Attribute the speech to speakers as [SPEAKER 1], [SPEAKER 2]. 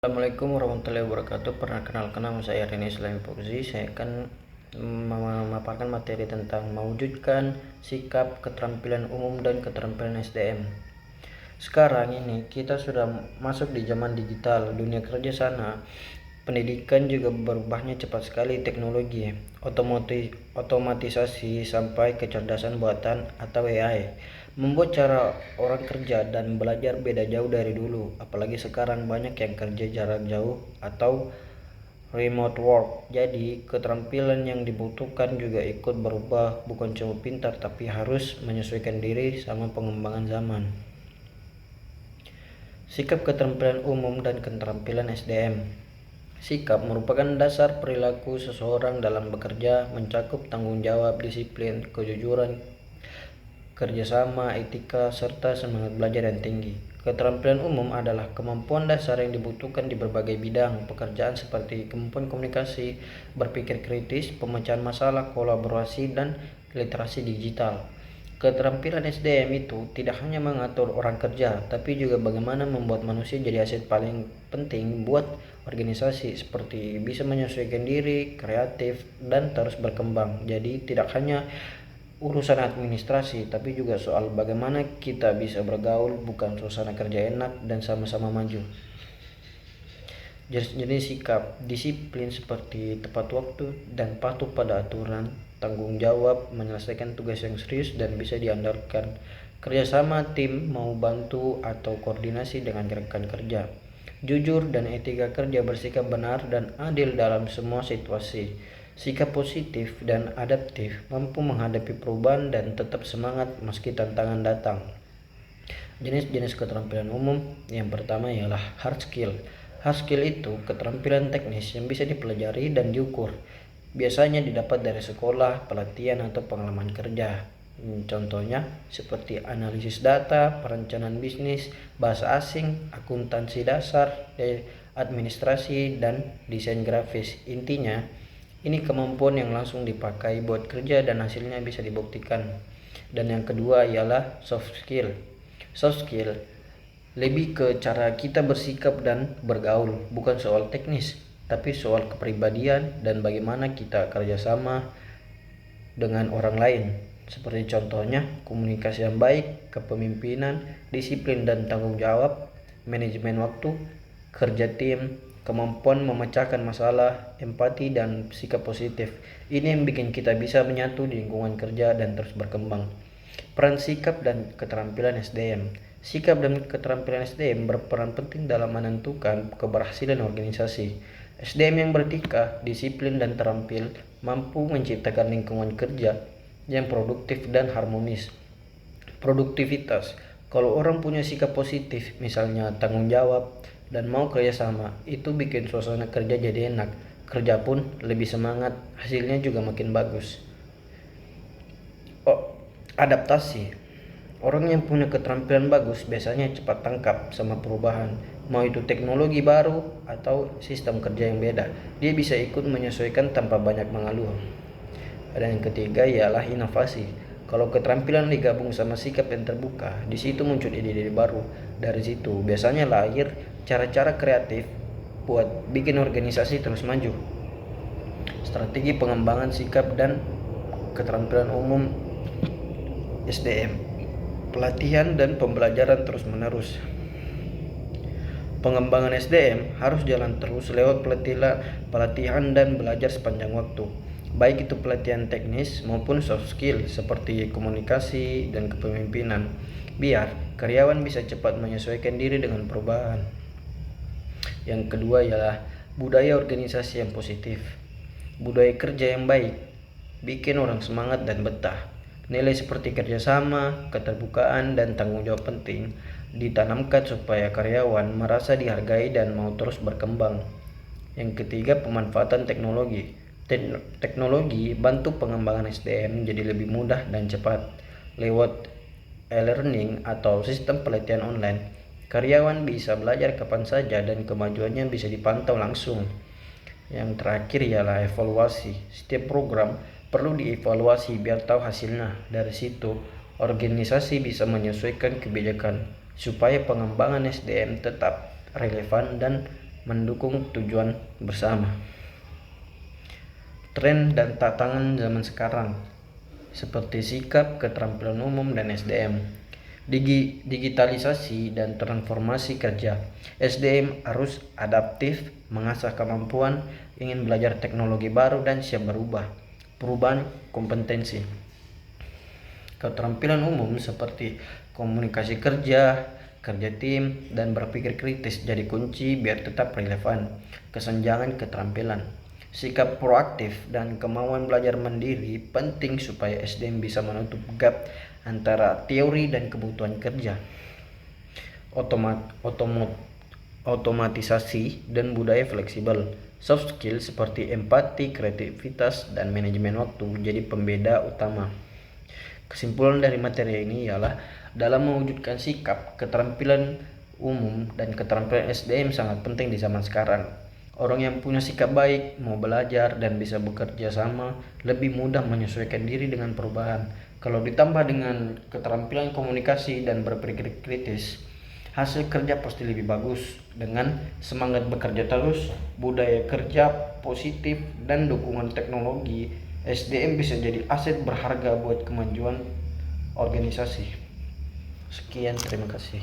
[SPEAKER 1] Assalamualaikum warahmatullahi wabarakatuh. Perkenalkan, nama saya Rene Islami Fauzi. Saya akan memaparkan materi tentang mewujudkan sikap, keterampilan umum dan keterampilan SDM. Sekarang ini kita sudah masuk di zaman digital, dunia kerja sana. Pendidikan juga berubahnya cepat sekali, teknologi, otomatisasi sampai kecerdasan buatan atau AI membuat cara orang kerja dan belajar beda jauh dari dulu. Apalagi sekarang banyak yang kerja jarak jauh atau remote work. Jadi keterampilan yang dibutuhkan juga ikut berubah, bukan cuma pintar tapi harus menyesuaikan diri sama pengembangan zaman. Sikap, keterampilan umum dan keterampilan SDM. Sikap merupakan dasar perilaku seseorang dalam bekerja, mencakup tanggung jawab, disiplin, kejujuran, kerjasama, etika, serta semangat belajar yang tinggi. Keterampilan umum adalah kemampuan dasar yang dibutuhkan di berbagai bidang pekerjaan seperti kemampuan komunikasi, berpikir kritis, pemecahan masalah, kolaborasi, dan literasi digital. Keterampilan SDM itu tidak hanya mengatur orang kerja, tapi juga bagaimana membuat manusia jadi aset paling penting buat organisasi, seperti bisa menyesuaikan diri, kreatif, dan terus berkembang. Jadi tidak hanya urusan administrasi, tapi juga soal bagaimana kita bisa bergaul, bukan suasana kerja enak dan sama-sama maju. Jenis-jenis sikap, disiplin seperti tepat waktu dan patuh pada aturan, tanggung jawab, menyelesaikan tugas yang serius dan bisa diandalkan, kerjasama tim, mau bantu atau koordinasi dengan rekan kerja, jujur dan etika kerja, bersikap benar dan adil dalam semua situasi, sikap positif dan adaptif, mampu menghadapi perubahan dan tetap semangat meski tantangan datang. Jenis-jenis keterampilan umum, yang pertama ialah hard skill. Hard skill itu keterampilan teknis yang bisa dipelajari dan diukur. Biasanya didapat dari sekolah, pelatihan, atau pengalaman kerja. Contohnya seperti analisis data, perencanaan bisnis, bahasa asing, akuntansi dasar, administrasi, dan desain grafis. Intinya, ini kemampuan yang langsung dipakai buat kerja dan hasilnya bisa dibuktikan. Dan yang kedua ialah soft skill. Soft skill lebih ke cara kita bersikap dan bergaul, bukan soal teknis, tapi soal kepribadian dan bagaimana kita kerjasama dengan orang lain. Seperti contohnya komunikasi yang baik, kepemimpinan, disiplin dan tanggung jawab, manajemen waktu, kerja tim, kemampuan memecahkan masalah, empati dan sikap positif. Ini yang bikin kita bisa menyatu di lingkungan kerja dan terus berkembang. Peran sikap dan keterampilan SDM. Sikap dan keterampilan SDM berperan penting dalam menentukan keberhasilan organisasi. SDM yang beretika, disiplin, dan terampil mampu menciptakan lingkungan kerja yang produktif dan harmonis. Produktivitas. Kalau orang punya sikap positif, misalnya tanggung jawab dan mau kerjasama, itu bikin suasana kerja jadi enak. Kerja pun lebih semangat, hasilnya juga makin bagus. Adaptasi. Orang yang punya keterampilan bagus biasanya cepat tangkap sama perubahan, mau itu teknologi baru atau sistem kerja yang beda. Dia bisa ikut menyesuaikan tanpa banyak mengeluh. Dan yang ketiga ialah inovasi. Kalau keterampilan digabung sama sikap yang terbuka, di situ muncul ide-ide baru. Dari situ biasanya lahir cara-cara kreatif buat bikin organisasi terus maju. Strategi pengembangan sikap dan keterampilan umum SDM. Pelatihan dan pembelajaran terus-menerus. Pengembangan SDM harus jalan terus lewat pelatihan dan belajar sepanjang waktu. Baik itu pelatihan teknis maupun soft skill seperti komunikasi dan kepemimpinan, biar karyawan bisa cepat menyesuaikan diri dengan perubahan. Yang kedua ialah budaya organisasi yang positif. Budaya kerja yang baik bikin orang semangat dan betah. Nilai seperti kerjasama, keterbukaan, dan tanggung jawab penting ditanamkan supaya karyawan merasa dihargai dan mau terus berkembang. Yang ketiga, pemanfaatan teknologi. Teknologi bantu pengembangan SDM jadi lebih mudah dan cepat. Lewat e-learning atau sistem pelatihan online, karyawan bisa belajar kapan saja dan kemajuannya bisa dipantau langsung. Yang terakhir ialah evaluasi. Setiap program perlu dievaluasi biar tahu hasilnya. Dari situ, organisasi bisa menyesuaikan kebijakan supaya pengembangan SDM tetap relevan dan mendukung tujuan bersama. Tren dan tantangan zaman sekarang seperti sikap, keterampilan umum, dan SDM. Digitalisasi dan transformasi kerja. SDM harus adaptif, mengasah kemampuan, ingin belajar teknologi baru, dan siap berubah. Perubahan kompetensi. Keterampilan umum seperti komunikasi kerja tim, dan berpikir kritis jadi kunci biar tetap relevan. Kesenjangan keterampilan. Sikap proaktif dan kemauan belajar mandiri penting supaya SDM bisa menutup gap antara teori dan kebutuhan kerja. Otomatisasi dan budaya fleksibel. Soft skill seperti empati, kreativitas, dan manajemen waktu jadi pembeda utama. Kesimpulan dari materi ini ialah dalam mewujudkan sikap, keterampilan umum, dan keterampilan SDM sangat penting di zaman sekarang. Orang yang punya sikap baik, mau belajar, dan bisa bekerja sama lebih mudah menyesuaikan diri dengan perubahan. Kalau ditambah dengan keterampilan komunikasi dan berpikir kritis, hasil kerja pasti lebih bagus. Dengan semangat bekerja terus, budaya kerja positif, dan dukungan teknologi, SDM bisa jadi aset berharga buat kemajuan organisasi. Sekian, terima kasih.